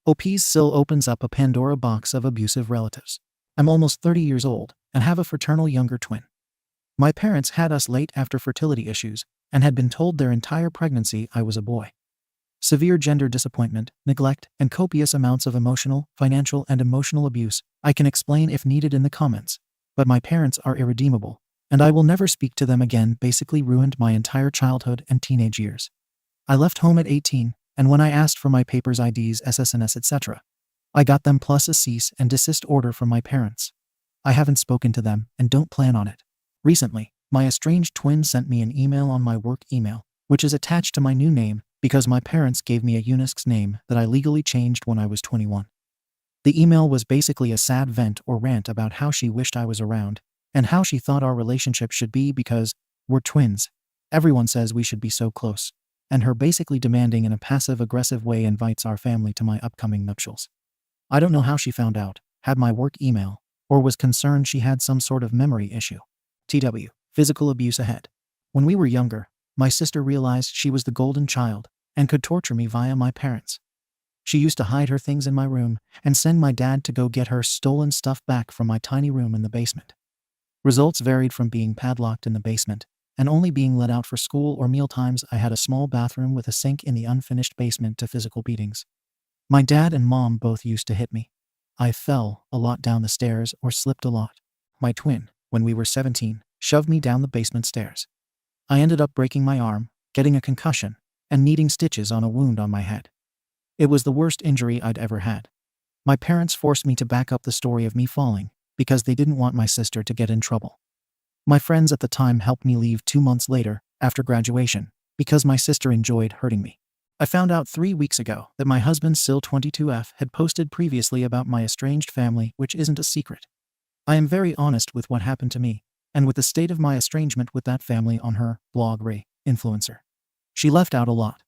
OP's SIL opens up a Pandora box of abusive relatives. I'm almost 30 years old and have a fraternal younger twin. My parents had us late after fertility issues and had been told their entire pregnancy I was a boy. Severe gender disappointment, neglect, and copious amounts of emotional, financial, and emotional abuse I can explain if needed in the comments, but my parents are irredeemable, and I will never speak to them again. Basically ruined my entire childhood and teenage years. I left home at 18, and when I asked for my papers, IDs, SSNs, etc., I got them plus a cease and desist order from my parents. I haven't spoken to them and don't plan on it. Recently, my estranged twin sent me an email on my work email, which is attached to my new name because my parents gave me a Unisc's name that I legally changed when I was 21. The email was basically a sad vent or rant about how she wished I was around and how she thought our relationship should be because we're twins. Everyone says we should be so close. And her basically demanding in a passive-aggressive way invites our family to my upcoming nuptials. I don't know how she found out, had my work email, or was concerned she had some sort of memory issue. TW, physical abuse ahead. When we were younger, my sister realized she was the golden child and could torture me via my parents. She used to hide her things in my room and send my dad to go get her stolen stuff back from my tiny room in the basement. Results varied from being padlocked in the basement and only being let out for school or mealtimes. I had a small bathroom with a sink in the unfinished basement to physical beatings. My dad and mom both used to hit me. I fell a lot down the stairs or slipped a lot. My twin, when we were 17, shoved me down the basement stairs. I ended up breaking my arm, getting a concussion, and needing stitches on a wound on my head. It was the worst injury I'd ever had. My parents forced me to back up the story of me falling because they didn't want my sister to get in trouble. My friends at the time helped me leave 2 months later, after graduation, because my sister enjoyed hurting me. I found out 3 weeks ago that my husband SIL22F had posted previously about my estranged family, which isn't a secret. I am very honest with what happened to me, and with the state of my estrangement with that family on her blog influencer. She left out a lot.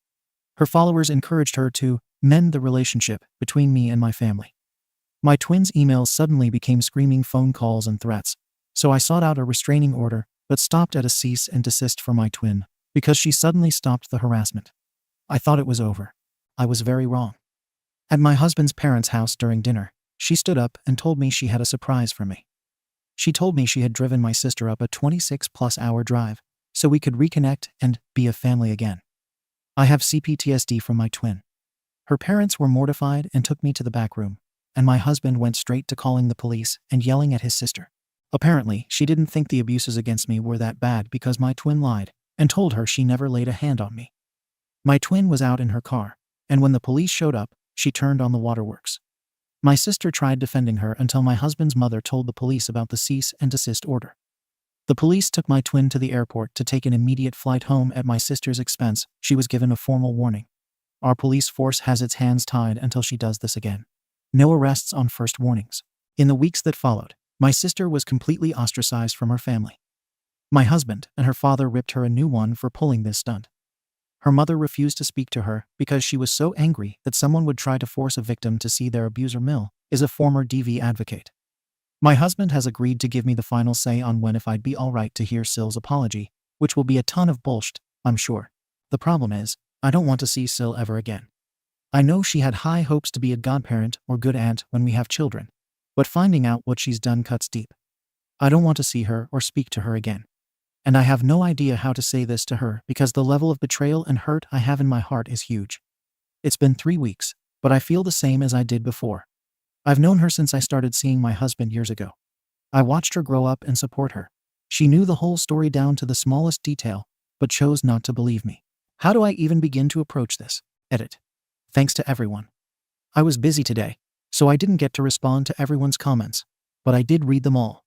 Her followers encouraged her to mend the relationship between me and my family. My twin's emails suddenly became screaming phone calls and threats, so I sought out a restraining order but stopped at a cease and desist for my twin because she suddenly stopped the harassment. I thought it was over. I was very wrong. At my husband's parents' house during dinner, she stood up and told me she had a surprise for me. She told me she had driven my sister up a 26-plus hour drive so we could reconnect and be a family again. I have CPTSD from my twin. Her parents were mortified and took me to the back room, and my husband went straight to calling the police and yelling at his sister. Apparently, she didn't think the abuses against me were that bad because my twin lied and told her she never laid a hand on me. My twin was out in her car, and when the police showed up, she turned on the waterworks. My sister tried defending her until my husband's mother told the police about the cease and desist order. The police took my twin to the airport to take an immediate flight home at my sister's expense. She was given a formal warning. Our police force has its hands tied until she does this again. No arrests on first warnings. In the weeks that followed, my sister was completely ostracized from her family. My husband and her father ripped her a new one for pulling this stunt. Her mother refused to speak to her because she was so angry that someone would try to force a victim to see their abuser. Mill is a former DV advocate. My husband has agreed to give me the final say on when if I'd be alright to hear SIL's apology, which will be a ton of bullshit, I'm sure. The problem is, I don't want to see SIL ever again. I know she had high hopes to be a godparent or good aunt when we have children, but finding out what she's done cuts deep. I don't want to see her or speak to her again. And I have no idea how to say this to her because the level of betrayal and hurt I have in my heart is huge. It's been 3 weeks, but I feel the same as I did before. I've known her since I started seeing my husband years ago. I watched her grow up and support her. She knew the whole story down to the smallest detail, but chose not to believe me. How do I even begin to approach this? Edit. Thanks to everyone. I was busy today, so I didn't get to respond to everyone's comments, but I did read them all.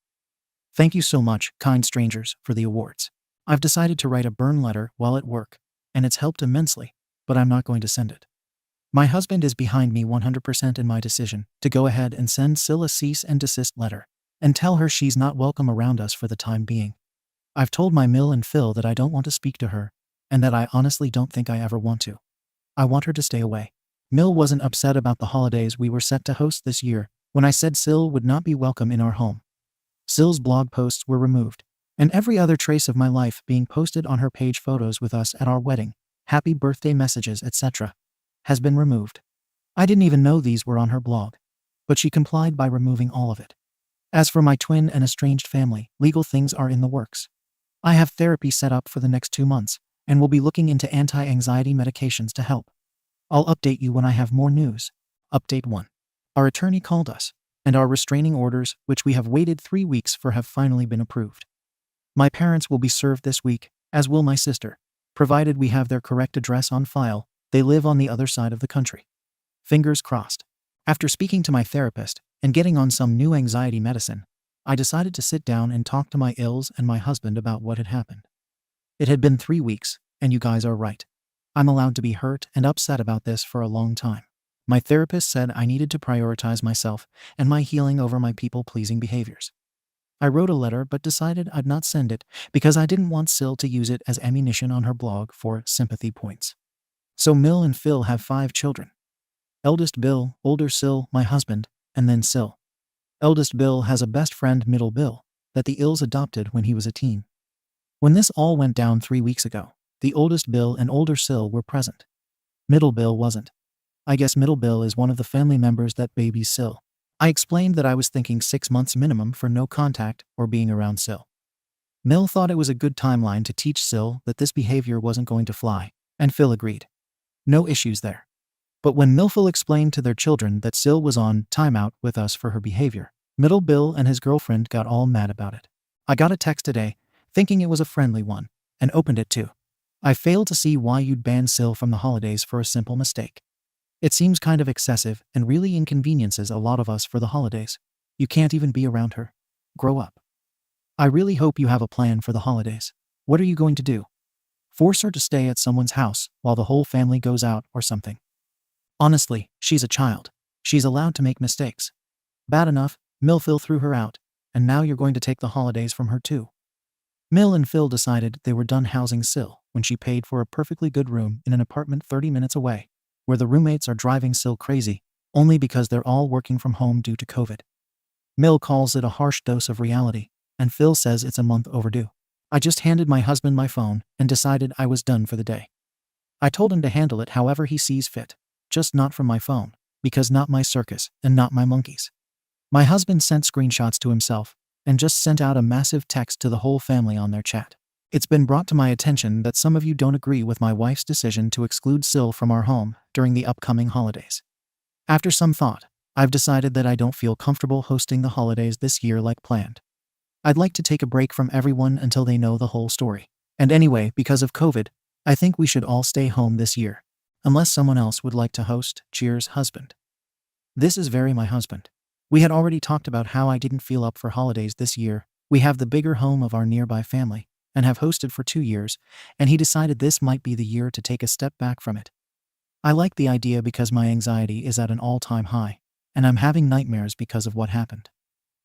Thank you so much, kind strangers, for the awards. I've decided to write a burn letter while at work, and it's helped immensely, but I'm not going to send it. My husband is behind me 100% in my decision to go ahead and send SIL a cease and desist letter and tell her she's not welcome around us for the time being. I've told my Mill and Phil that I don't want to speak to her and that I honestly don't think I ever want to. I want her to stay away. Mill wasn't upset about the holidays we were set to host this year when I said SIL would not be welcome in our home. SIL's blog posts were removed, and every other trace of my life being posted on her page, photos with us at our wedding, happy birthday messages, etc., has been removed. I didn't even know these were on her blog, but she complied by removing all of it. As for my twin and estranged family, legal things are in the works. I have therapy set up for the next 2 months, and will be looking into anti-anxiety medications to help. I'll update you when I have more news. Update 1. Our attorney called us, and our restraining orders, which we have waited 3 weeks for, have finally been approved. My parents will be served this week, as will my sister, provided we have their correct address on file. They live on the other side of the country. Fingers crossed. After speaking to my therapist and getting on some new anxiety medicine, I decided to sit down and talk to my ills and my husband about what had happened. It had been 3 weeks, and you guys are right. I'm allowed to be hurt and upset about this for a long time. My therapist said I needed to prioritize myself and my healing over my people-pleasing behaviors. I wrote a letter but decided I'd not send it because I didn't want Sil to use it as ammunition on her blog for sympathy points. So Mill and Phil have 5 children. Eldest Bill, older Sil, my husband, and then Sil. Eldest Bill has a best friend, Middle Bill, that the Ills adopted when he was a teen. When this all went down 3 weeks ago, the oldest Bill and older Sil were present. Middle Bill wasn't. I guess Middle Bill is one of the family members that babies Sil. I explained that I was thinking 6 months minimum for no contact or being around Sil. Mill thought it was a good timeline to teach Sil that this behavior wasn't going to fly, and Phil agreed. No issues there. But when Millful explained to their children that Sil was on timeout with us for her behavior, Middle Bill and his girlfriend got all mad about it. I got a text today, thinking it was a friendly one, and opened it too. I fail to see why you'd ban Sil from the holidays for a simple mistake. It seems kind of excessive and really inconveniences a lot of us for the holidays. You can't even be around her. Grow up. I really hope you have a plan for the holidays. What are you going to do? Force her to stay at someone's house while the whole family goes out or something? Honestly, she's a child. She's allowed to make mistakes. Bad enough, Phil threw her out, and now you're going to take the holidays from her too. Mill and Phil decided they were done housing Sil when she paid for a perfectly good room in an apartment 30 minutes away, where the roommates are driving Sil crazy, only because they're all working from home due to COVID. Mill calls it a harsh dose of reality, and Phil says it's a month overdue. I just handed my husband my phone and decided I was done for the day. I told him to handle it however he sees fit, just not from my phone, because not my circus and not my monkeys. My husband sent screenshots to himself and just sent out a massive text to the whole family on their chat. It's been brought to my attention that some of you don't agree with my wife's decision to exclude Sil from our home during the upcoming holidays. After some thought, I've decided that I don't feel comfortable hosting the holidays this year like planned. I'd like to take a break from everyone until they know the whole story. And anyway, because of COVID, I think we should all stay home this year. Unless someone else would like to host. Cheers, husband. This is very my husband. We had already talked about how I didn't feel up for holidays this year. We have the bigger home of our nearby family and have hosted for 2 years, and he decided this might be the year to take a step back from it. I like the idea because my anxiety is at an all-time high, and I'm having nightmares because of what happened.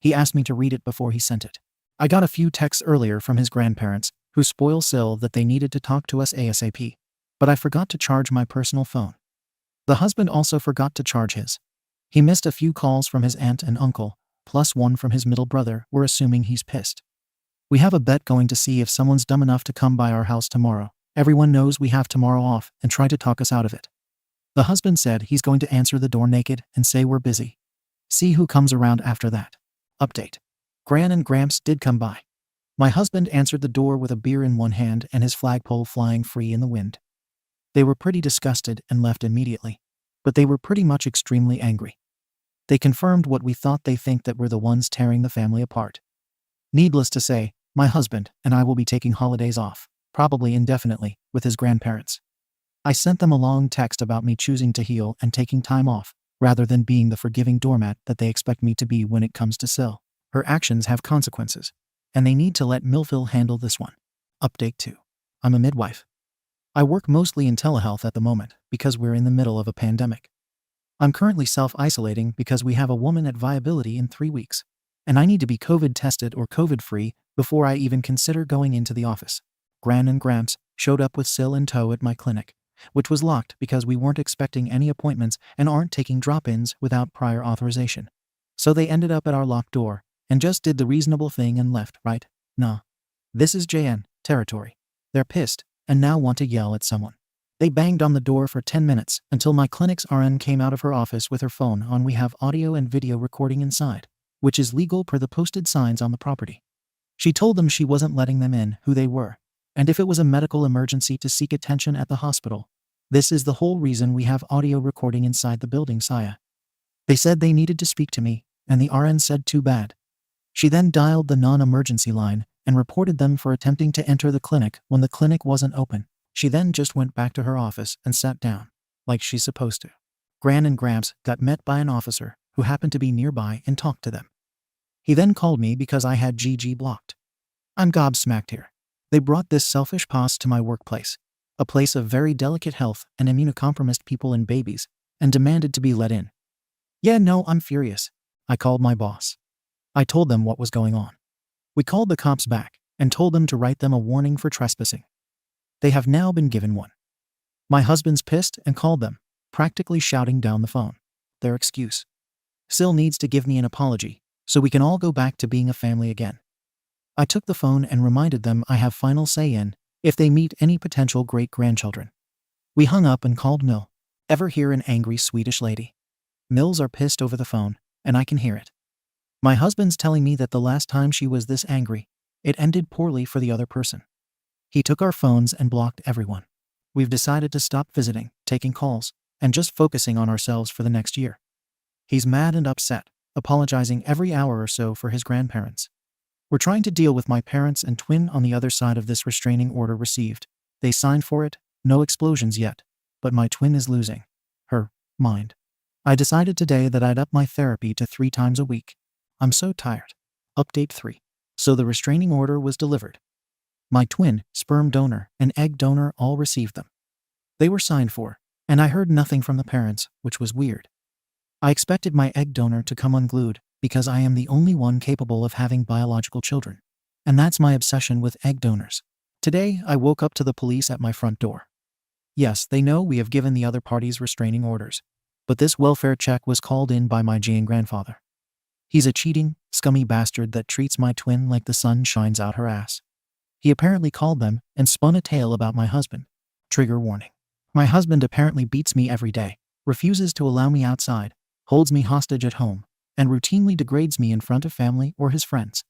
He asked me to read it before he sent it. I got a few texts earlier from his grandparents, who spoil Sil that they needed to talk to us ASAP, but I forgot to charge my personal phone. The husband also forgot to charge his. He missed a few calls from his aunt and uncle, plus one from his middle brother. We're assuming he's pissed. We have a bet going to see if someone's dumb enough to come by our house tomorrow. Everyone knows we have tomorrow off and try to talk us out of it. The husband said he's going to answer the door naked and say we're busy. See who comes around after that. Update. Gran and Gramps did come by. My husband answered the door with a beer in one hand and his flagpole flying free in the wind. They were pretty disgusted and left immediately, but they were pretty much extremely angry. They confirmed what we thought, they think that we're the ones tearing the family apart. Needless to say, my husband and I will be taking holidays off, probably indefinitely, with his grandparents. I sent them a long text about me choosing to heal and taking time off, rather than being the forgiving doormat that they expect me to be when it comes to Sil. Her actions have consequences, and they need to let Millville handle this one. Update 2. I'm a midwife. I work mostly in telehealth at the moment because we're in the middle of a pandemic. I'm currently self-isolating because we have a woman at viability in 3 weeks, and I need to be COVID tested or COVID-free before I even consider going into the office. Gran and Gramps showed up with Sil in tow at my clinic, which was locked because we weren't expecting any appointments and aren't taking drop-ins without prior authorization. So they ended up at our locked door and just did the reasonable thing and left, right? Nah. This is JN territory. They're pissed and now want to yell at someone. They banged on the door for 10 minutes until my clinic's RN came out of her office with her phone on. We have audio and video recording inside, which is legal per the posted signs on the property. She told them she wasn't letting them in, who they were, and if it was a medical emergency to seek attention at the hospital. This is the whole reason we have audio recording inside the building, Saya. They said they needed to speak to me, and the RN said too bad. She then dialed the non-emergency line and reported them for attempting to enter the clinic when the clinic wasn't open. She then just went back to her office and sat down, like she's supposed to. Gran and Gramps got met by an officer who happened to be nearby and talked to them. He then called me because I had GG blocked. I'm gobsmacked here. They brought this selfish pos to my workplace, a place of very delicate health and immunocompromised people and babies, and demanded to be let in. Yeah, no, I'm furious. I called my boss. I told them what was going on. We called the cops back and told them to write them a warning for trespassing. They have now been given one. My husband's pissed and called them, practically shouting down the phone. Their excuse. SIL needs to give me an apology so we can all go back to being a family again. I took the phone and reminded them I have final say in if they meet any potential great-grandchildren. We hung up and called Mill. Ever hear an angry Swedish lady? Mills are pissed over the phone, and I can hear it. My husband's telling me that the last time she was this angry, it ended poorly for the other person. He took our phones and blocked everyone. We've decided to stop visiting, taking calls, and just focusing on ourselves for the next year. He's mad and upset, apologizing every hour or so for his grandparents. We're trying to deal with my parents and twin on the other side of this restraining order received. They signed for it, no explosions yet, but my twin is losing her mind. I decided today that I'd up my therapy to 3 times a week. I'm so tired. Update 3. So the restraining order was delivered. My twin, sperm donor, and egg donor all received them. They were signed for, and I heard nothing from the parents, which was weird. I expected my egg donor to come unglued because I am the only one capable of having biological children, and that's my obsession with egg donors. Today, I woke up to the police at my front door. Yes, they know we have given the other parties restraining orders, but this welfare check was called in by my Jane grandfather. He's a cheating, scummy bastard that treats my twin like the sun shines out her ass. He apparently called them and spun a tale about my husband. Trigger warning. My husband apparently beats me every day, refuses to allow me outside, holds me hostage at home, and routinely degrades me in front of family or his friends.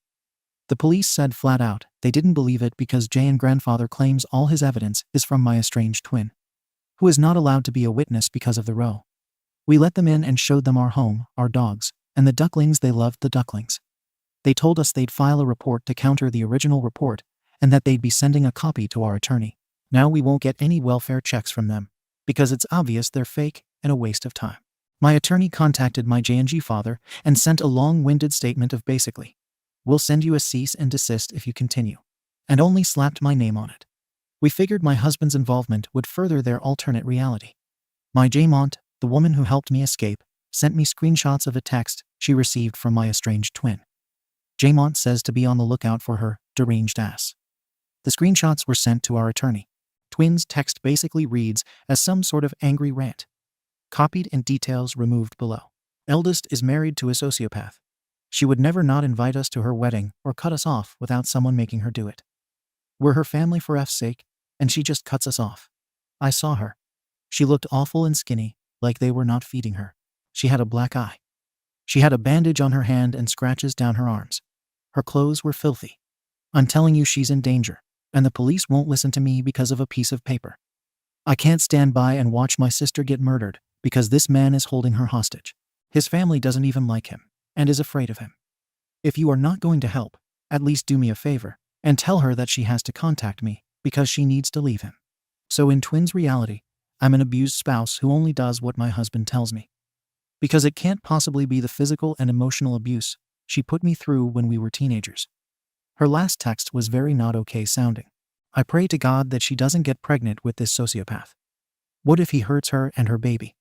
The police said flat out they didn't believe it because Jane grandfather claims all his evidence is from my estranged twin, who is not allowed to be a witness because of the row. We let them in and showed them our home, our dogs, and the ducklings. They loved the ducklings. They told us they'd file a report to counter the original report and that they'd be sending a copy to our attorney. Now we won't get any welfare checks from them because it's obvious they're fake and a waste of time. My attorney contacted my J&G father and sent a long-winded statement of basically, we'll send you a cease and desist if you continue, and only slapped my name on it. We figured my husband's involvement would further their alternate reality. My J-Mont, the woman who helped me escape, sent me screenshots of a text she received from my estranged twin. J-Mont says to be on the lookout for her deranged ass. The screenshots were sent to our attorney. Twin's text basically reads as some sort of angry rant. Copied and details removed below. Eldest is married to a sociopath. She would never not invite us to her wedding or cut us off without someone making her do it. We're her family for F's sake, and she just cuts us off. I saw her. She looked awful and skinny, like they were not feeding her. She had a black eye. She had a bandage on her hand and scratches down her arms. Her clothes were filthy. I'm telling you, she's in danger, and the police won't listen to me because of a piece of paper. I can't stand by and watch my sister get murdered because this man is holding her hostage. His family doesn't even like him and is afraid of him. If you are not going to help, at least do me a favor and tell her that she has to contact me because she needs to leave him. So in Twin's reality, I'm an abused spouse who only does what my husband tells me. Because it can't possibly be the physical and emotional abuse she put me through when we were teenagers. Her last text was very not okay sounding. I pray to God that she doesn't get pregnant with this sociopath. What if he hurts her and her baby?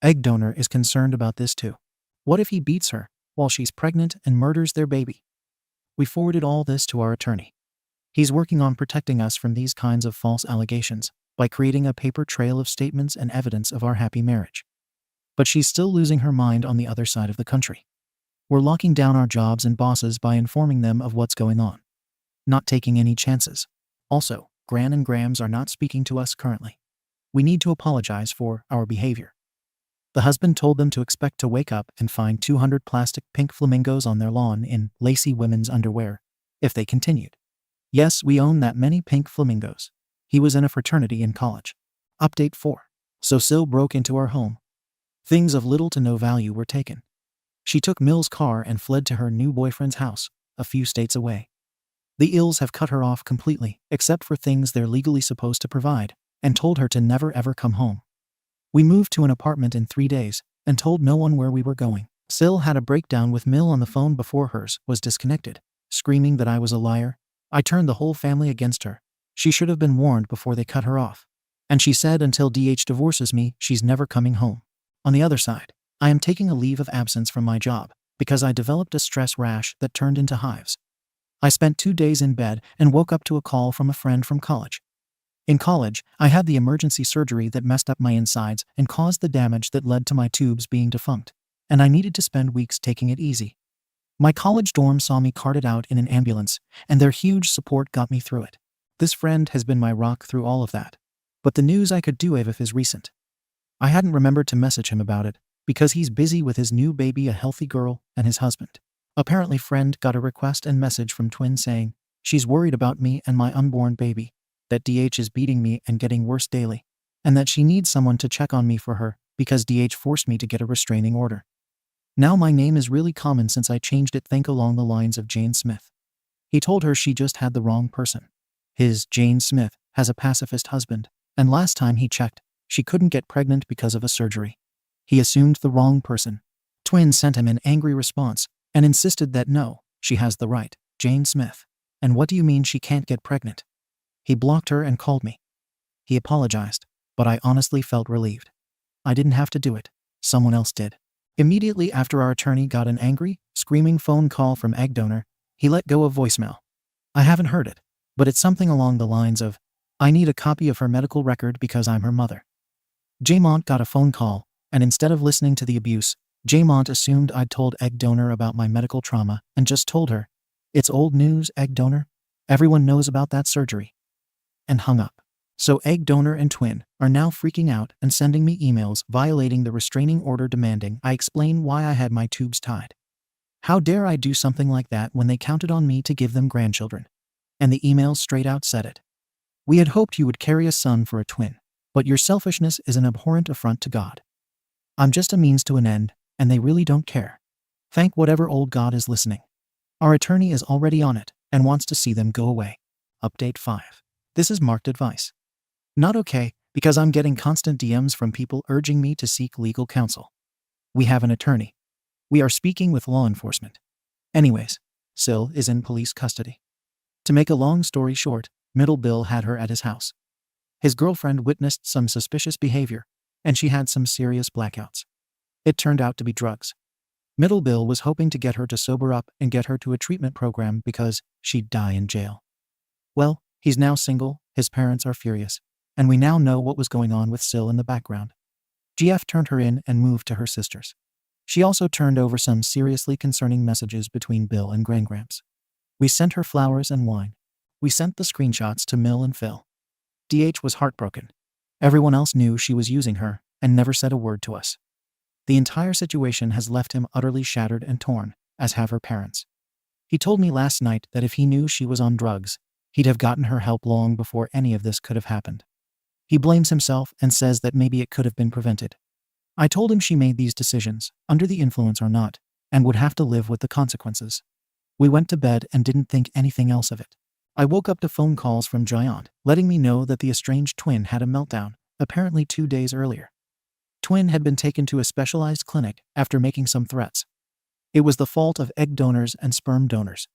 Egg donor is concerned about this too. What if he beats her while she's pregnant and murders their baby? We forwarded all this to our attorney. He's working on protecting us from these kinds of false allegations by creating a paper trail of statements and evidence of our happy marriage. But she's still losing her mind on the other side of the country. We're locking down our jobs and bosses by informing them of what's going on. Not taking any chances. Also, Gran and Grams are not speaking to us currently. We need to apologize for our behavior. The husband told them to expect to wake up and find 200 plastic pink flamingos on their lawn in lacy women's underwear if they continued. Yes, we own that many pink flamingos. He was in a fraternity in college. Update 4. So Sil broke into our home. Things of little to no value were taken. She took Mill's car and fled to her new boyfriend's house, a few states away. The Ills have cut her off completely, except for things they're legally supposed to provide, and told her to never ever come home. We moved to an apartment in 3 days, and told no one where we were going. Sil had a breakdown with Mill on the phone before hers was disconnected, screaming that I was a liar. I turned the whole family against her. She should have been warned before they cut her off. And she said until DH divorces me, she's never coming home. On the other side, I am taking a leave of absence from my job because I developed a stress rash that turned into hives. I spent 2 days in bed and woke up to a call from a friend from college. In college, I had the emergency surgery that messed up my insides and caused the damage that led to my tubes being defunct, and I needed to spend weeks taking it easy. My college dorm saw me carted out in an ambulance, and their huge support got me through it. This friend has been my rock through all of that. But the news I could do if is recent. I hadn't remembered to message him about it, because he's busy with his new baby, a healthy girl, and his husband. Apparently friend got a request and message from twin saying, she's worried about me and my unborn baby, that DH is beating me and getting worse daily, and that she needs someone to check on me for her, because DH forced me to get a restraining order. Now my name is really common since I changed it, think along the lines of Jane Smith. He told her she just had the wrong person. His, Jane Smith, has a pacifist husband, and last time he checked, she couldn't get pregnant because of a surgery. He assumed the wrong person. Twin sent him an angry response, and insisted that no, she has the right, Jane Smith. And what do you mean she can't get pregnant? He blocked her and called me. He apologized, but I honestly felt relieved. I didn't have to do it. Someone else did. Immediately after our attorney got an angry, screaming phone call from egg donor, he let go of voicemail. I haven't heard it, but it's something along the lines of, I need a copy of her medical record because I'm her mother. Jamont got a phone call, and instead of listening to the abuse, Jamont assumed I'd told egg donor about my medical trauma and just told her, it's old news, egg donor. Everyone knows about that surgery. And hung up. So egg donor and twin are now freaking out and sending me emails violating the restraining order demanding I explain why I had my tubes tied. How dare I do something like that when they counted on me to give them grandchildren? And the emails straight out said it. We had hoped you would carry a son for a twin, but your selfishness is an abhorrent affront to God. I'm just a means to an end, and they really don't care. Thank whatever old God is listening. Our attorney is already on it and wants to see them go away. Update 5. This is marked advice. Not okay, because I'm getting constant DMs from people urging me to seek legal counsel. We have an attorney. We are speaking with law enforcement. Anyways, Sil is in police custody. To make a long story short, Middle Bill had her at his house. His girlfriend witnessed some suspicious behavior, and she had some serious blackouts. It turned out to be drugs. Middle Bill was hoping to get her to sober up and get her to a treatment program because she'd die in jail. Well, he's now single, his parents are furious, and we now know what was going on with Sil in the background. GF turned her in and moved to her sister's. She also turned over some seriously concerning messages between Bill and Grandgramps. We sent her flowers and wine. We sent the screenshots to Mill and Phil. DH was heartbroken. Everyone else knew she was using her and never said a word to us. The entire situation has left him utterly shattered and torn, as have her parents. He told me last night that if he knew she was on drugs, he'd have gotten her help long before any of this could have happened. He blames himself and says that maybe it could have been prevented. I told him she made these decisions, under the influence or not, and would have to live with the consequences. We went to bed and didn't think anything else of it. I woke up to phone calls from Giant, letting me know that the estranged twin had a meltdown, apparently 2 days earlier. Twin had been taken to a specialized clinic after making some threats. It was the fault of egg donors and sperm donors.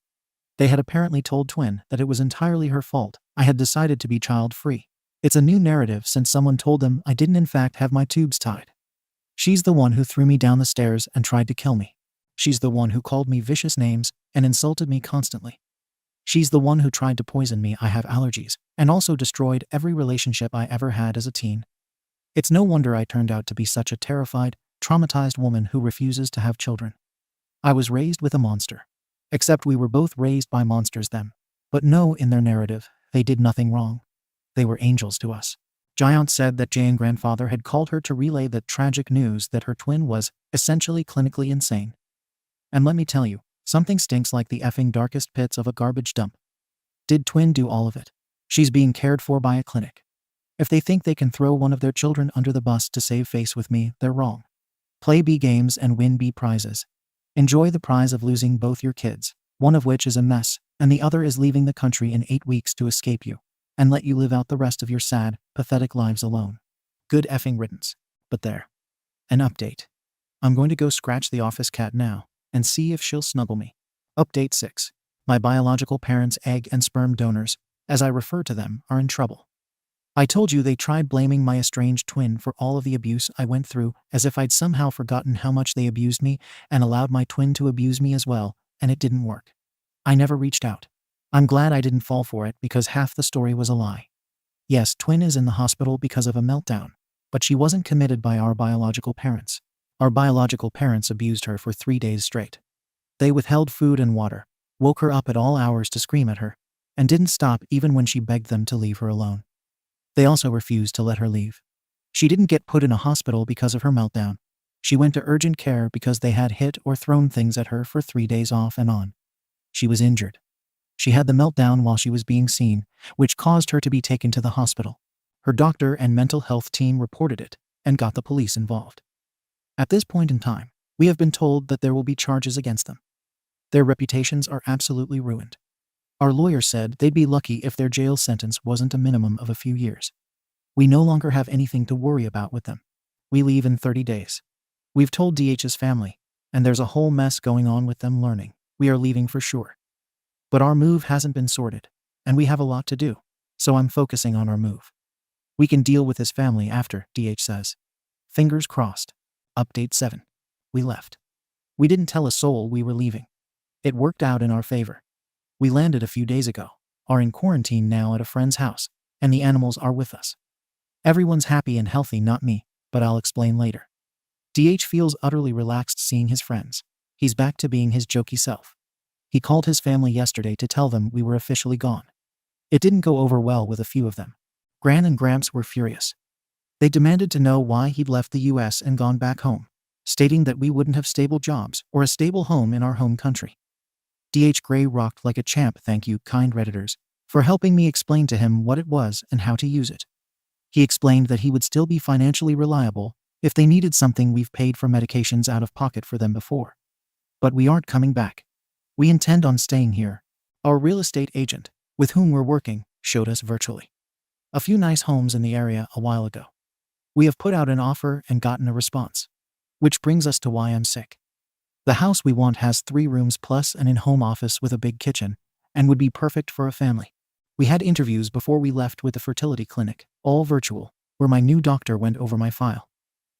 They had apparently told Twin that it was entirely her fault. I had decided to be child-free. It's a new narrative since someone told them I didn't in fact have my tubes tied. She's the one who threw me down the stairs and tried to kill me. She's the one who called me vicious names and insulted me constantly. She's the one who tried to poison me. I have allergies, and also destroyed every relationship I ever had as a teen. It's no wonder I turned out to be such a terrified, traumatized woman who refuses to have children. I was raised with a monster. Except we were both raised by monsters them. But no, in their narrative, they did nothing wrong. They were angels to us. Giant said that Jane's grandfather had called her to relay the tragic news that her twin was essentially clinically insane. And let me tell you, something stinks like the effing darkest pits of a garbage dump. Did twin do all of it? She's being cared for by a clinic. If they think they can throw one of their children under the bus to save face with me, they're wrong. Play B games and win B prizes. Enjoy the prize of losing both your kids, one of which is a mess, and the other is leaving the country in 8 weeks to escape you, and let you live out the rest of your sad, pathetic lives alone. Good effing riddance. But there. An update. I'm going to go scratch the office cat now, and see if she'll snuggle me. Update 6. My biological parents' egg and sperm donors, as I refer to them, are in trouble. I told you they tried blaming my estranged twin for all of the abuse I went through, as if I'd somehow forgotten how much they abused me and allowed my twin to abuse me as well, and it didn't work. I never reached out. I'm glad I didn't fall for it because half the story was a lie. Yes, twin is in the hospital because of a meltdown, but she wasn't committed by our biological parents. Our biological parents abused her for 3 days straight. They withheld food and water, woke her up at all hours to scream at her, and didn't stop even when she begged them to leave her alone. They also refused to let her leave. She didn't get put in a hospital because of her meltdown. She went to urgent care because they had hit or thrown things at her for 3 days off and on. She was injured. She had the meltdown while she was being seen, which caused her to be taken to the hospital. Her doctor and mental health team reported it and got the police involved. At this point in time, we have been told that there will be charges against them. Their reputations are absolutely ruined. Our lawyer said they'd be lucky if their jail sentence wasn't a minimum of a few years. We no longer have anything to worry about with them. We leave in 30 days. We've told DH's family, and there's a whole mess going on with them learning. We are leaving for sure. But our move hasn't been sorted, and we have a lot to do, so I'm focusing on our move. We can deal with his family after, DH says. Fingers crossed. Update 7. We left. We didn't tell a soul we were leaving. It worked out in our favor. We landed a few days ago, are in quarantine now at a friend's house, and the animals are with us. Everyone's happy and healthy, not me, but I'll explain later. DH feels utterly relaxed seeing his friends. He's back to being his jokey self. He called his family yesterday to tell them we were officially gone. It didn't go over well with a few of them. Gran and Gramps were furious. They demanded to know why he'd left the US and gone back home, stating that we wouldn't have stable jobs or a stable home in our home country. DH Gray rocked like a champ. Thank you, kind Redditors, for helping me explain to him what it was and how to use it. He explained that he would still be financially reliable if they needed something. We've paid for medications out of pocket for them before. But we aren't coming back. We intend on staying here. Our real estate agent, with whom we're working, showed us virtually a few nice homes in the area a while ago. We have put out an offer and gotten a response. Which brings us to why I'm sick. The house we want has 3 rooms plus an in-home office with a big kitchen, and would be perfect for a family. We had interviews before we left with the fertility clinic, all virtual, where my new doctor went over my file.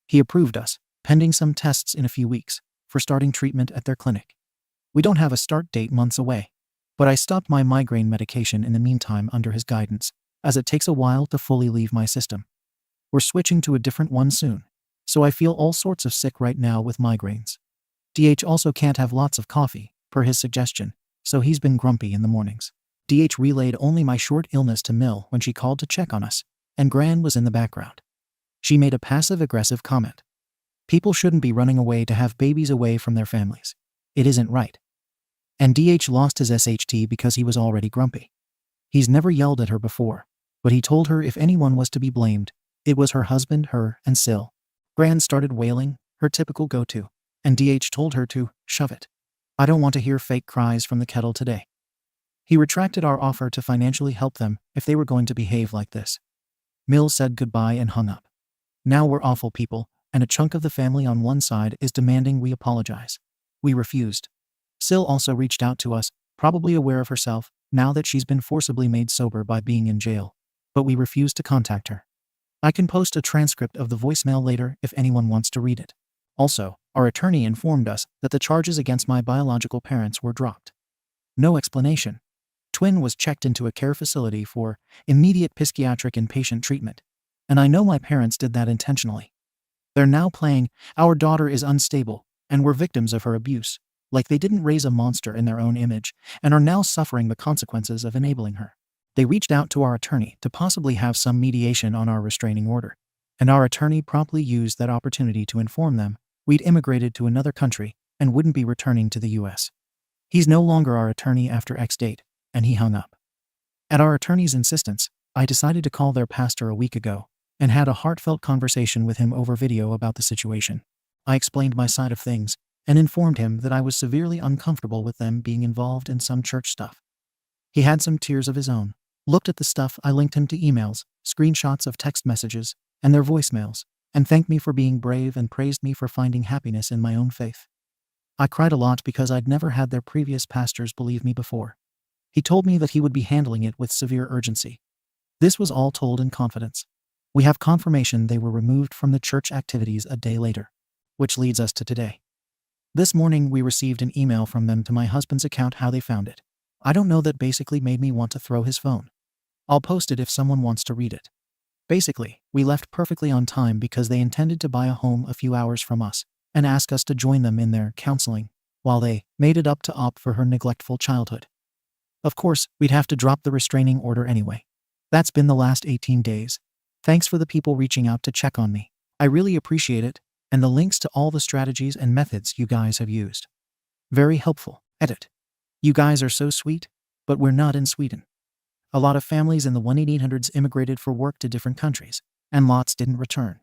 He approved us, pending some tests in a few weeks, for starting treatment at their clinic. We don't have a start date months away, but I stopped my migraine medication in the meantime under his guidance, as it takes a while to fully leave my system. We're switching to a different one soon, so I feel all sorts of sick right now with migraines. DH also can't have lots of coffee, per his suggestion, so he's been grumpy in the mornings. DH relayed only my short illness to Mill when she called to check on us, and Gran was in the background. She made a passive-aggressive comment. People shouldn't be running away to have babies away from their families. It isn't right. And DH lost his SHT because he was already grumpy. He's never yelled at her before, but he told her if anyone was to be blamed, it was her husband, her, and Sil. Gran started wailing, her typical go-to, and DH told her to shove it. I don't want to hear fake cries from the kettle today. He retracted our offer to financially help them if they were going to behave like this. Mills said goodbye and hung up. Now we're awful people, and a chunk of the family on one side is demanding we apologize. We refused. Sil also reached out to us, probably aware of herself, now that she's been forcibly made sober by being in jail, but we refused to contact her. I can post a transcript of the voicemail later if anyone wants to read it. Also, our attorney informed us that the charges against my biological parents were dropped. No explanation. Twin was checked into a care facility for immediate psychiatric inpatient treatment, and I know my parents did that intentionally. They're now playing, our daughter is unstable, and we're victims of her abuse, like they didn't raise a monster in their own image, and are now suffering the consequences of enabling her. They reached out to our attorney to possibly have some mediation on our restraining order, and our attorney promptly used that opportunity to inform them we'd immigrated to another country and wouldn't be returning to the US. He's no longer our attorney after X date, and he hung up. At our attorney's insistence, I decided to call their pastor a week ago and had a heartfelt conversation with him over video about the situation. I explained my side of things and informed him that I was severely uncomfortable with them being involved in some church stuff. He had some tears of his own, looked at the stuff I linked him to emails, screenshots of text messages, and their voicemails, and thanked me for being brave and praised me for finding happiness in my own faith. I cried a lot because I'd never had their previous pastors believe me before. He told me that he would be handling it with severe urgency. This was all told in confidence. We have confirmation they were removed from the church activities a day later, which leads us to today. This morning we received an email from them to my husband's account. How they found it, I don't know. That basically made me want to throw his phone. I'll post it if someone wants to read it. Basically, we left perfectly on time because they intended to buy a home a few hours from us and ask us to join them in their counseling while they made it up to opt for her neglectful childhood. Of course, we'd have to drop the restraining order anyway. That's been the last 18 days. Thanks for the people reaching out to check on me. I really appreciate it, and the links to all the strategies and methods you guys have used. Very helpful. Edit. You guys are so sweet, but we're not in Sweden. A lot of families in the 1800s immigrated for work to different countries, and lots didn't return.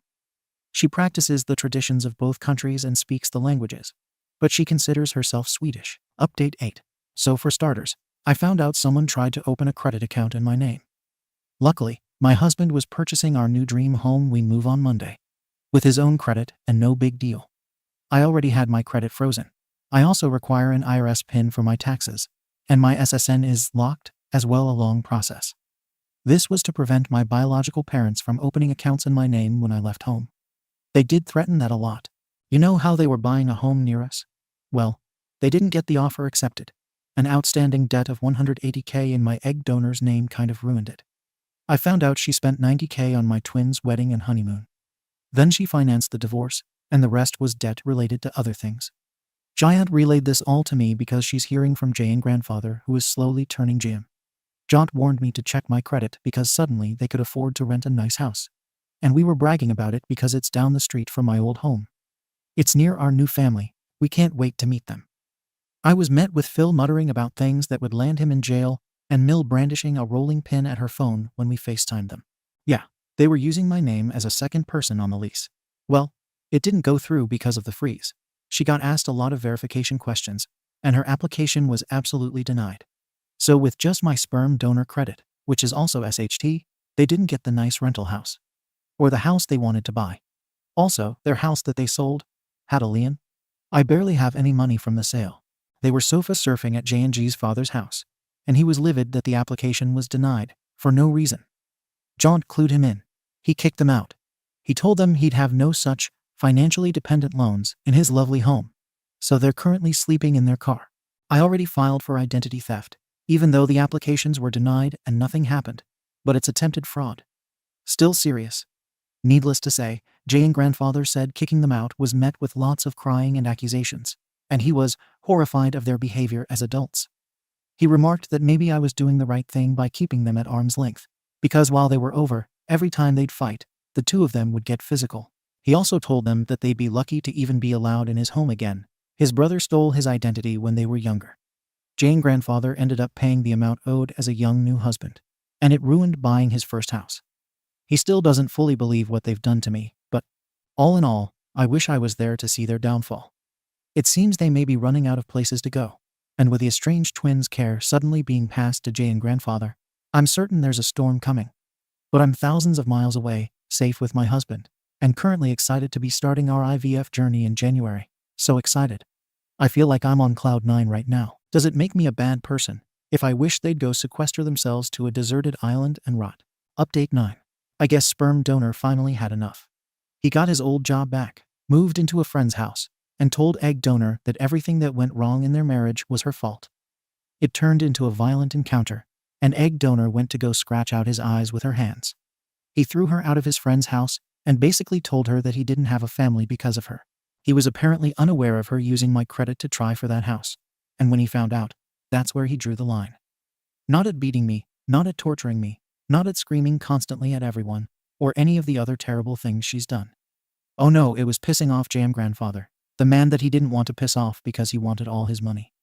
She practices the traditions of both countries and speaks the languages, but she considers herself Swedish. Update 8. So for starters, I found out someone tried to open a credit account in my name. Luckily, my husband was purchasing our new dream home we move on Monday, with his own credit, and no big deal. I already had my credit frozen. I also require an IRS PIN for my taxes, and my SSN is locked, as well. A long process. This was to prevent my biological parents from opening accounts in my name when I left home. They did threaten that a lot. You know how they were buying a home near us? Well, they didn't get the offer accepted. An outstanding debt of $180K in my egg donor's name kind of ruined it. I found out she spent $90K on my twins' wedding and honeymoon. Then she financed the divorce, and the rest was debt related to other things. Giant relayed this all to me because she's hearing from Jay and grandfather, who is slowly turning Jim. Jaunt warned me to check my credit because suddenly they could afford to rent a nice house. And we were bragging about it because it's down the street from my old home. It's near our new family. We can't wait to meet them. I was met with Phil muttering about things that would land him in jail, and Mill brandishing a rolling pin at her phone when we FaceTimed them. Yeah, they were using my name as a second person on the lease. Well, it didn't go through because of the freeze. She got asked a lot of verification questions, and her application was absolutely denied. So with just my sperm donor credit, which is also SHT, they didn't get the nice rental house. Or the house they wanted to buy. Also, their house that they sold had a lien. I barely have any money from the sale. They were sofa surfing at J&G's father's house, and he was livid that the application was denied, for no reason. Jaunt clued him in. He kicked them out. He told them he'd have no such financially dependent loans in his lovely home. So they're currently sleeping in their car. I already filed for identity theft, even though the applications were denied and nothing happened, but it's attempted fraud. Still serious. Needless to say, Jay and grandfather said kicking them out was met with lots of crying and accusations, and he was horrified of their behavior as adults. He remarked that maybe I was doing the right thing by keeping them at arm's length, because while they were over, every time they'd fight, the two of them would get physical. He also told them that they'd be lucky to even be allowed in his home again. His brother stole his identity when they were younger. Jay and grandfather ended up paying the amount owed as a young new husband, and it ruined buying his first house. He still doesn't fully believe what they've done to me, but all in all, I wish I was there to see their downfall. It seems they may be running out of places to go, and with the estranged twins' care suddenly being passed to Jay and grandfather, I'm certain there's a storm coming. But I'm thousands of miles away, safe with my husband, and currently excited to be starting our IVF journey in January. So excited. I feel like I'm on cloud 9 right now. Does it make me a bad person if I wish they'd go sequester themselves to a deserted island and rot? Update 9. I guess sperm donor finally had enough. He got his old job back, moved into a friend's house, and told egg donor that everything that went wrong in their marriage was her fault. It turned into a violent encounter, and egg donor went to go scratch out his eyes with her hands. He threw her out of his friend's house and basically told her that he didn't have a family because of her. He was apparently unaware of her using my credit to try for that house, and when he found out, that's where he drew the line. Not at beating me, Not at torturing me, not at screaming constantly at everyone, or any of the other terrible things she's done. Oh no, it was pissing off Jam grandfather, the man that he didn't want to piss off because he wanted all his money.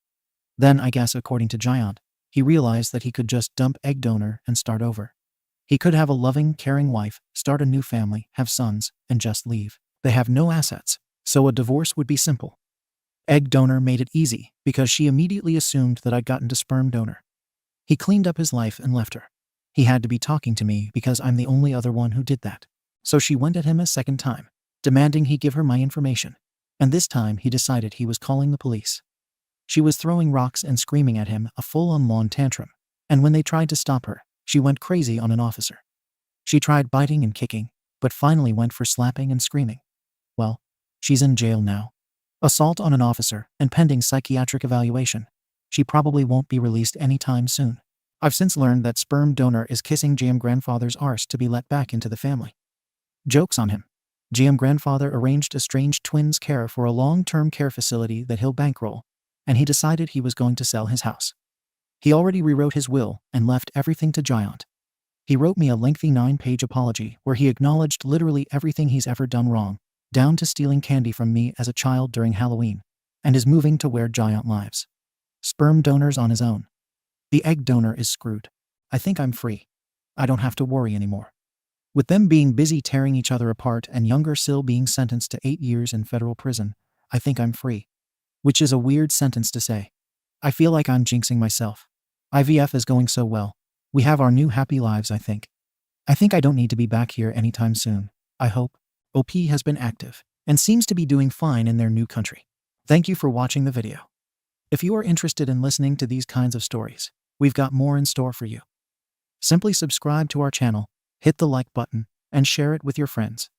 Then, I guess according to Giant, he realized that he could just dump egg donor and start over. He could have a loving, caring wife, start a new family, have sons, and just leave. They have no assets, so a divorce would be simple. Egg donor made it easy because she immediately assumed that I'd gotten to sperm donor. He cleaned up his life and left her. He had to be talking to me because I'm the only other one who did that. So she went at him a second time, demanding he give her my information. And this time he decided he was calling the police. She was throwing rocks and screaming at him, a full-on lawn tantrum. And when they tried to stop her, she went crazy on an officer. She tried biting and kicking, but finally went for slapping and screaming. Well, she's in jail now. Assault on an officer and pending psychiatric evaluation. She probably won't be released anytime soon. I've since learned that sperm donor is kissing Jam grandfather's arse to be let back into the family. Joke's on him. Jam grandfather arranged estranged twins' care for a long-term care facility that he'll bankroll, and he decided he was going to sell his house. He already rewrote his will and left everything to Giant. He wrote me a lengthy 9-page apology where he acknowledged literally everything he's ever done wrong, down to stealing candy from me as a child during Halloween, and is moving to where Giant lives. Sperm donor's on his own. The egg donor is screwed. I think I'm free. I don't have to worry anymore. With them being busy tearing each other apart and younger SIL being sentenced to 8 years in federal prison, I think I'm free. Which is a weird sentence to say. I feel like I'm jinxing myself. IVF is going so well. We have our new happy lives, I think. I think I don't need to be back here anytime soon. I hope. OP has been active and seems to be doing fine in their new country. Thank you for watching the video. If you are interested in listening to these kinds of stories, we've got more in store for you. Simply subscribe to our channel, hit the like button, and share it with your friends.